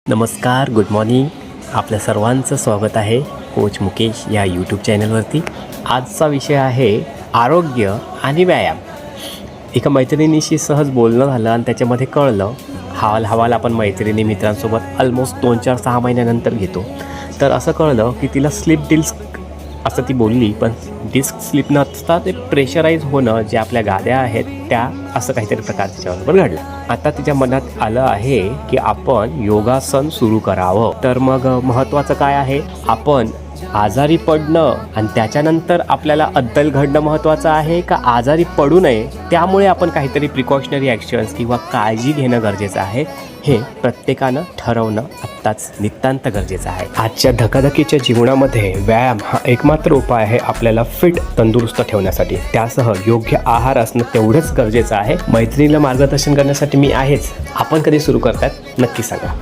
नमस्कार, good morning. आपल्या सर्वांचं स्वागत आहे कोच मुकेश या यूट्यूब चॅनलवरती. आजचा विषय आहे आरोग्य आणि व्यायाम. एका मैत्रिणीशी सहज बोलणं झालं आणि त्याच्यामध्ये कळलं, हवाल आपण मैत्रिणी मित्रांसोबत ऑलमोस्ट 2-4-6 महिन्यानंतर घेतो. तर असं कळलं की तिला स्लीप डिस्क असं ती बोलली, पण डिस्क स्लीप नसता ते प्रेशराईज होणं, जे आपल्या गाद्या आहेत त्या, असं काहीतरी प्रकार तिच्याबरोबर घडला. आता तिच्या मनात आलं आहे की आपण योगासन सुरू करावं. तर मग महत्त्वाचं काय आहे, आपण आजारी पडणं आणि त्याच्यानंतर आपल्याला अद्दल घडणं महत्त्वाचं आहे का आजारी पडू नये त्यामुळे आपण काहीतरी प्रिकॉशनरी ॲक्शन्स किंवा काळजी घेणं गरजेचं आहे, हे प्रत्येकानं ठरवणं आत्ताच नितांत गरजेचं आहे. आजच्या धकाधकीच्या जीवनामध्ये व्यायाम हा एकमात्र उपाय आहे आपल्याला फिट तंदुरुस्त ठेवण्यासाठी. त्यासह योग्य आहार असणं तेवढंच गरजेचं आहे. मैत्रिणीला मार्गदर्शन करण्यासाठी मी आहेच. आपण कधी सुरू करतात नक्की सांगा.